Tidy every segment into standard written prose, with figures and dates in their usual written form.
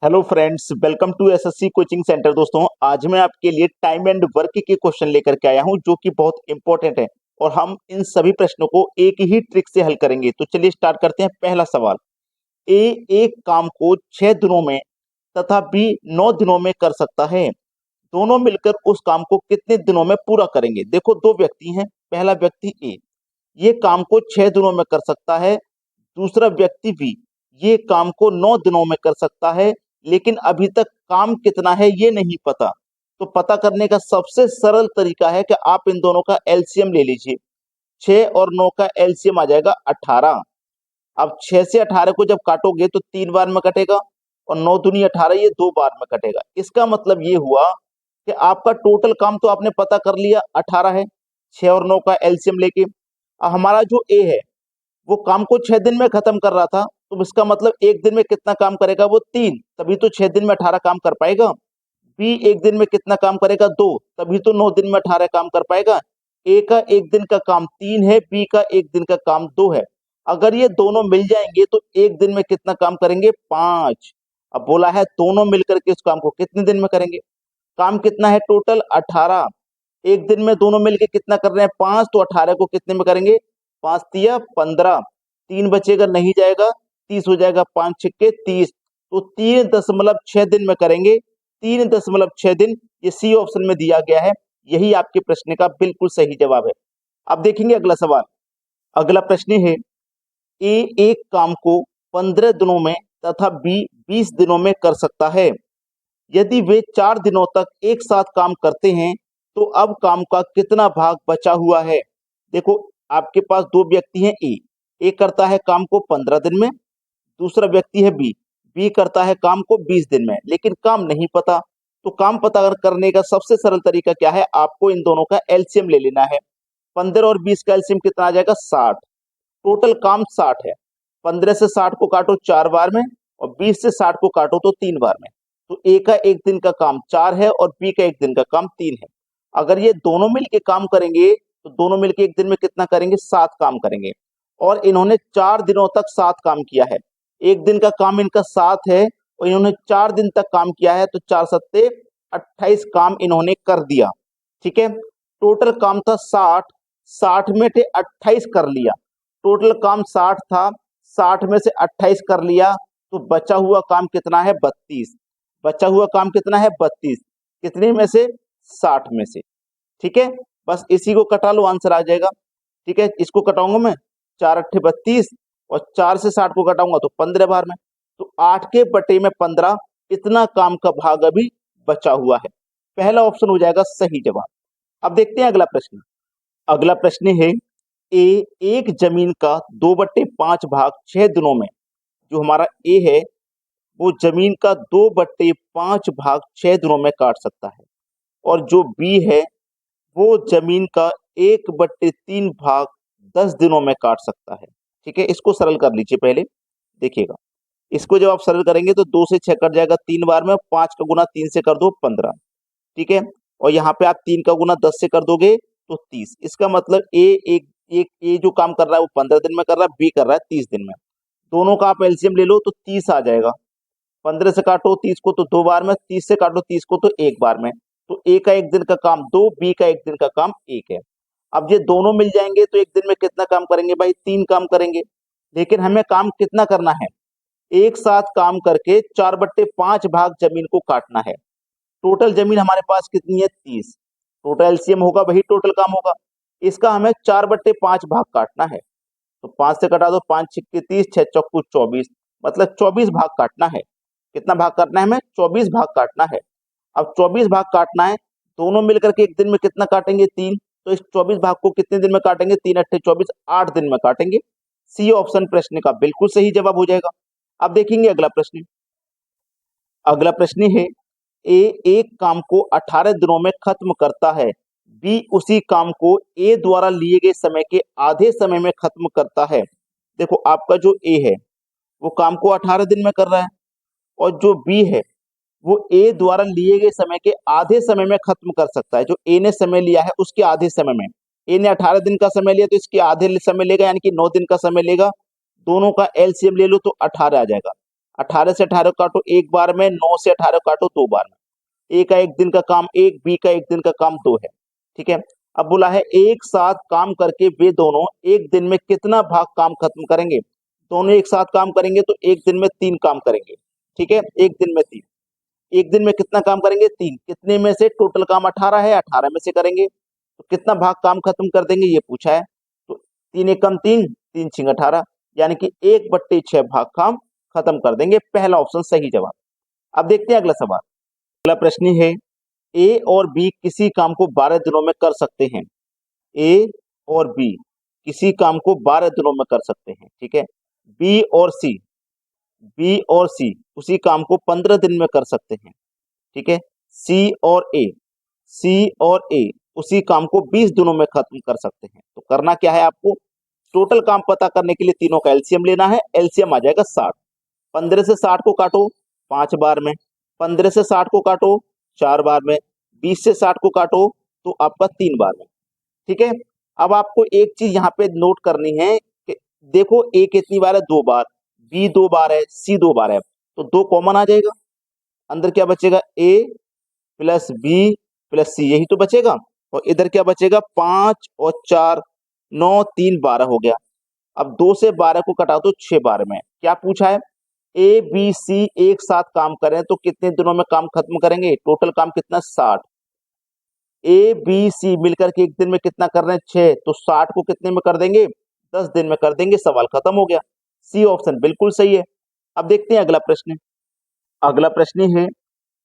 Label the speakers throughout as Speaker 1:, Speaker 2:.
Speaker 1: Hello friends, welcome to SSC coaching centre. दोस्तों, आज मैं आपके लिए टाइम एंड वर्क के क्वेश्चन लेकर के आया हूं जो कि बहुत इंपॉर्टेंट है और हम इन सभी प्रश्नों को एक ही ट्रिक से हल करेंगे। तो चलिए स्टार्ट करते हैं। पहला सवाल, ए एक काम को 6 दिनों में तथा बी 9 दिनों में कर सकता है। दोनों मिलकर उस काम को कितने दिनों में पूरा करेंगे? देखो, दो व्यक्ति हैं। पहला व्यक्ति ए ये काम को 6 दिनों में कर सकता है। दूसरा व्यक्ति बी ये काम को 9 दिनों में कर सकता है, लेकिन अभी तक काम कितना है ये नहीं पता। तो पता करने का सबसे सरल तरीका है कि आप इन दोनों का एलसीएम ले लीजिए। 6 और 9 का एलसीएम आ जाएगा 18। अब 6 से 18 को जब काटोगे तो 3 बार में कटेगा और 9 दूनी 18, ये 2 बार में कटेगा। इसका मतलब ये हुआ कि आपका टोटल काम तो आपने पता कर लिया, 18 है। 6 और 9 का एलसीएम लेके अब हमारा जो ए है वो काम को 6 दिन में खत्म कर रहा था, तो इसका मतलब एक दिन में कितना काम करेगा? वो 3, तभी तो 6 दिन में 18 काम कर पाएगा। बी एक दिन में कितना काम करेगा? 2, तभी तो 9 दिन में 18 काम कर पाएगा। ए का एक दिन का काम 3 है, बी का एक दिन का काम 2 है। अगर ये दोनों मिल जाएंगे तो एक दिन में कितना काम करेंगे? 5। अब बोला है दोनों मिलकर के इस काम को कितने दिन में करेंगे? काम कितना है टोटल? 18। एक दिन में दोनों मिलके कितना कर रहे हैं? 5। तो 18 को कितने में करेंगे? 5 तिया 15, 3 बचेगा, नहीं जाएगा, 30 हो जाएगा, 5 छिक्के 30। तो 3.6 दिन में करेंगे। 3.6 दिन, ये सी ऑप्शन में दिया गया है। यही आपके प्रश्न का बिल्कुल सही जवाब है। अब देखेंगे अगला सवाल। अगला प्रश्न है, ए एक काम को 15 दिनों में तथा बी 20 दिनों में कर सकता है। यदि वे 4 दिनों तक एक साथ काम करते हैं तो अब काम का कितना भाग बचा हुआ है? देखो, आपके पास दो व्यक्ति हैं। ए करता है काम को 15 दिन में, दूसरा व्यक्ति है बी बी करता है काम को 20 दिन में, लेकिन काम नहीं पता। तो काम पता करने का सबसे सरल तरीका क्या है? आपको इन दोनों का एलसीएम ले लेना है। 15 और 20 का एलसीएम कितना आ जाएगा? 60। टोटल काम 60 है। 15 से 60 को काटो 4 बार में और 20 से 60 को काटो तो 3 बार में। तो ए का एक दिन का काम 4 है और बी का एक दिन का काम 3 है। अगर ये दोनों मिलके काम करेंगे तो दोनों मिलके एक दिन में कितना करेंगे? 7 काम करेंगे। और इन्होंने 4 दिनों तक 7 काम किया है। एक दिन का काम इनका 7 है और इन्होंने 4 दिन तक काम किया है, तो 4 सत्ते 28 काम इन्होंने कर दिया। ठीक है, टोटल काम था 60, 60 में से 28 कर लिया। टोटल काम 60 था, 60 में से 28 कर लिया, तो बचा हुआ काम कितना है? 32। बचा हुआ काम कितना है? 32। कितने में से? 60 में से। ठीक है, बस इसी को कटा लो, आंसर आ जाएगा। ठीक है, इसको कटाऊंगा मैं, 4 अट्ठे 32 और 4 से 60 को कटाऊंगा तो 15 बार में। तो 8 के बटे में 15, इतना काम का भाग अभी बचा हुआ है। पहला ऑप्शन हो जाएगा सही जवाब। अब देखते हैं अगला प्रश्न। अगला प्रश्न है, ए एक जमीन का 2/5 भाग 6 दिनों में, जो हमारा ए है वो जमीन का 2/5 भाग 6 दिनों में काट सकता है। और जो बी है वो जमीन का 1/3 भाग 10 दिनों में काट सकता है। ठीक है, इसको सरल कर लीजिए पहले, देखिएगा। इसको जब आप सरल करेंगे तो 2 से 6 कट जाएगा 3 बार में, 5 का गुना 3 से कर दो 15। ठीक है, और यहाँ पे आप 3 का गुना 10 से कर दोगे तो 30। इसका मतलब ए एक एक ए जो काम कर रहा है वो 15 दिन में कर रहा है, बी कर रहा है 30 दिन में। दोनों का आप एलसीएम ले लो तो 30 आ जाएगा। 15 से काटो 30 को तो 2 बार में, 30 से काटो 30 को तो 1 बार में। तो ए का एक दिन का काम 2, बी का एक दिन का काम 1 है। अब ये दोनों मिल जाएंगे तो एक दिन में कितना काम करेंगे भाई? 3 काम करेंगे। लेकिन हमें काम कितना करना है? एक साथ काम करके 4/5 भाग जमीन को काटना है। टोटल जमीन हमारे पास कितनी है? 30। टोटल एलसीएम होगा वही टोटल काम होगा। इसका हमें 4/5 भाग काटना है। तो 5 से कटा दो, 5 छिक्के 30, 6 चौको 24, मतलब 24 भाग काटना है। कितना भाग काटना है हमें? 24 भाग काटना है। अब 24 भाग काटना है, दोनों मिलकर के एक दिन में कितना काटेंगे? 3। तो इस 24 भाग को कितने दिन में काटेंगे? 3 अट्ठे 24, 8 दिन में काटेंगे। सी ऑप्शन प्रश्न का बिल्कुल सही जवाब हो जाएगा। अब देखेंगे अगला प्रश्न। अगला प्रश्न है, ए एक काम को 18 दिनों में खत्म करता है, बी उसी काम को ए द्वारा लिए गए समय के आधे समय में खत्म करता है। देखो, आपका जो ए है वो काम को 18 दिन में कर रहा है और जो बी है वो ए द्वारा लिए गए समय के आधे समय में खत्म कर सकता है। जो ए ने समय लिया है उसके आधे समय में, ए ने 18 दिन का समय लिया तो इसके आधे समय लेगा, यानी कि 9 दिन का समय लेगा। दोनों का एलसीएम ले लो तो 18 आ जाएगा। 18 से 18 काटो एक बार में, 9 से 18 काटो 2 बार में। ए का एक दिन का काम 1, बी का एक दिन का काम 2 है। ठीक है। अब बोला है एक साथ काम करके वे दोनों एक दिन में कितना भाग काम खत्म करेंगे। दोनों एक साथ काम करेंगे तो एक दिन में 3 काम करेंगे। ठीक है, एक दिन में 3। एक दिन में कितना काम करेंगे 3। कितने में से? टोटल काम 18 है, 18 में से करेंगे तो कितना भाग काम खत्म कर देंगे ये पूछा है। तो 3 एकम 3, 3 छिंग 18, यानी कि 1/6 भाग काम खत्म कर देंगे। पहला ऑप्शन सही जवाब। अब देखते हैं अगला सवाल। अगला प्रश्न है, ए और बी किसी काम को 12 दिनों में कर सकते हैं। ए और बी किसी काम को 12 दिनों में कर सकते हैं। ठीक है। बी और सी, बी और सी उसी काम को 15 दिन में कर सकते हैं। ठीक है। सी और ए, सी और ए उसी काम को 20 दिनों में खत्म कर सकते हैं। तो करना क्या है आपको? टोटल काम पता करने के लिए तीनों का एलसीएम लेना है। एलसीएम आ जाएगा 60। 15 से 60 को काटो 5 बार में, 15 से 60 को काटो 4 बार में, 20 से 60 को काटो तो आपका 3 बार में। ठीक है। अब आपको एक चीज यहाँ पे नोट करनी है कि देखो ए कितनी बार है? 2 बार, बी 2 बार है, सी 2 बार है, तो 2 कॉमन आ जाएगा। अंदर क्या बचेगा? ए प्लस बी प्लस सी, यही तो बचेगा। और इधर क्या बचेगा? 5 और 4, 9, 3, 12 हो गया। अब 2 से 12 को कटा दो 6 बार में। क्या पूछा है? ए बी सी एक साथ काम करें तो कितने दिनों में काम खत्म करेंगे? टोटल काम कितना? 60। ए बी सी मिलकर के एक दिन में कितना कर रहे हैं? 6, तो 60 को कितने में कर देंगे? 10 दिन में कर देंगे। सवाल खत्म हो गया। सी ऑप्शन बिल्कुल सही है। अब देखते हैं अगला प्रश्न। अगला प्रश्न है,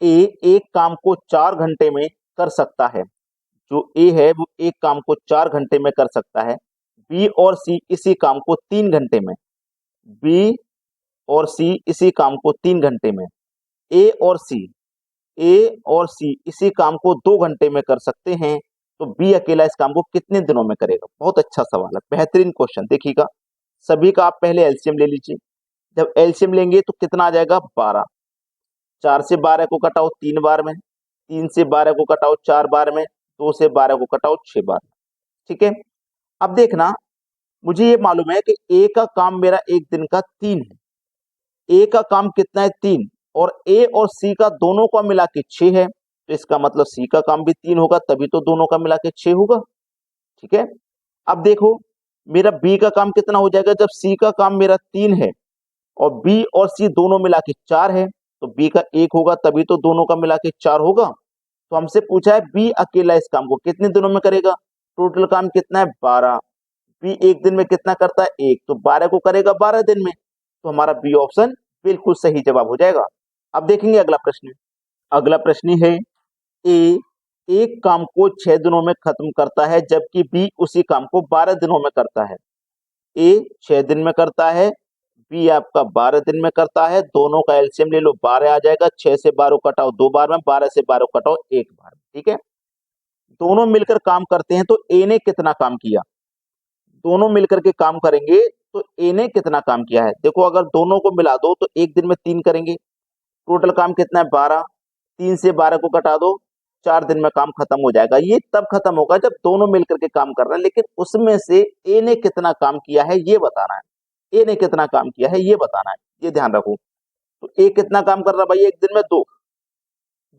Speaker 1: ए एक काम को 4 घंटे में कर सकता है। जो ए है वो एक काम को 4 घंटे में कर सकता है। बी और सी इसी काम को 3 घंटे में, बी और सी इसी काम को 3 घंटे में, ए और सी, ए और सी इसी काम को 2 घंटे में कर सकते हैं। तो बी अकेला इस काम को कितने दिनों में करेगा? बहुत अच्छा सवाल है, बेहतरीन क्वेश्चन। देखिएगा सभी का आप पहले एलसीएम ले लीजिए। जब एलसीएम लेंगे तो कितना आ जाएगा? 12। 4 से 12 को कटाओ 3 बार में, 3 से 12 को कटाओ 4 बार में, 2 से 12 को कटाओ 6 बार में। ठीक है। अब देखना, मुझे ये मालूम है कि ए का काम मेरा एक दिन का 3 है। ए का काम कितना है? 3। और ए और सी का दोनों का मिला के 6 है, तो इसका मतलब सी का काम भी 3 होगा, तभी तो दोनों का मिला के 6 होगा। ठीक है। अब देखो मेरा बी का काम कितना हो जाएगा? जब सी का काम मेरा 3 है और बी और सी दोनों मिला के 4 है, तो बी का 1 होगा, तभी तो दोनों का मिला के 4 होगा। तो हमसे पूछा है बी अकेला इस काम को कितने दिनों में करेगा? टोटल काम कितना है? 12। बी एक दिन में कितना करता है? 1, तो 12 को करेगा 12 दिन में। तो हमारा बी ऑप्शन बिल्कुल सही जवाब हो जाएगा। अब देखेंगे अगला प्रश्न। अगला प्रश्न है, ए एक काम को 6 दिनों में खत्म करता है जबकि बी उसी काम को 12 दिनों में करता है। ए 6 दिन में करता है, बी आपका 12 दिन में करता है। दोनों का एलसीएम ले लो, 12 आ जाएगा। 6 से 12 कटाओ 2 बार में, 12 से 12 कटाओ 1 बार में। ठीक है। दोनों मिलकर काम करते हैं तो ए ने कितना काम किया? दोनों मिलकर के काम करेंगे तो ए ने कितना काम किया है? देखो अगर दोनों को मिला दो तो एक दिन में 3 करेंगे। टोटल काम कितना है? 12। 3 से 12 को कटा दो, 4 दिन में काम खत्म हो जाएगा। ये तब खत्म होगा जब दोनों मिलकर के काम कर रहे हैं, लेकिन उसमें से ए ने कितना काम किया है ये बताना है। ए ने कितना काम किया है ये बताना है, ये ध्यान रखो। तो ए कितना काम कर रहा है भाई? एक दिन में 2,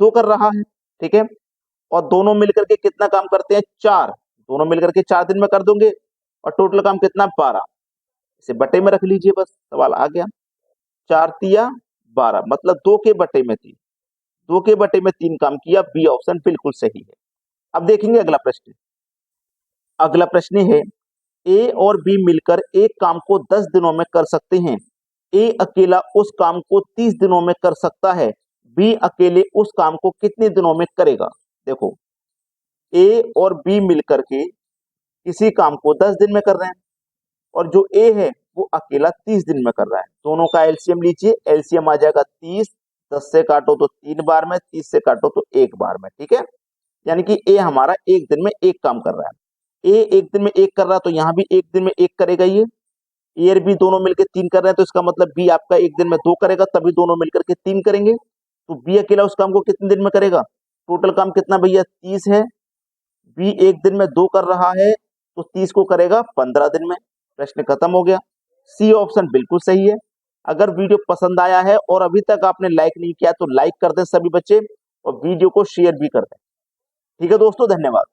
Speaker 1: 2 कर रहा है। ठीक है। और दोनों मिलकर के कितना काम करते हैं? 4। दोनों मिलकर के 4 दिन में कर दोगे। और टोटल काम कितना? 12। इसे बटे में रख लीजिए, बस सवाल आ गया। 4 तिया 12, मतलब 2 के बटे में 3। 2 के बटे में 3 काम किया। बी ऑप्शन बिल्कुल सही है। अब देखेंगे अगला प्रश्न। अगला प्रश्न है, ए और बी मिलकर एक काम को 10 दिनों में कर सकते हैं। ए अकेला उस काम को 30 दिनों में कर सकता है। बी अकेले उस काम को कितने दिनों में करेगा? देखो ए और बी मिलकर के किसी काम को 10 दिन में कर रहे हैं और जो ए है वो अकेला 30 दिन में कर रहा है। दोनों का एलसीएम लीजिए। एलसीएम आ जाएगा 30। 10 से काटो तो 3 बार में, 30 से काटो तो 1 बार में। ठीक है। यानी कि ए हमारा एक दिन में एक काम कर रहा है। ए एक दिन में एक कर रहा है तो यहाँ भी एक दिन में एक करेगा। ये ए और बी दोनों मिलकर 3 कर रहे हैं, तो इसका मतलब बी आपका एक दिन में 2 करेगा, तभी दोनों मिलकर के 3 करेंगे। तो बी अकेला उस काम को कितने दिन में करेगा? टोटल काम कितना भैया? 30 है। बी एक दिन में 2 कर रहा है तो 30 को करेगा 15 दिन में। प्रश्न खत्म हो गया। सी ऑप्शन बिल्कुल सही है। अगर वीडियो पसंद आया है और अभी तक आपने लाइक नहीं किया तो लाइक कर दें सभी बच्चे, और वीडियो को शेयर भी कर दें। ठीक है दोस्तों, धन्यवाद।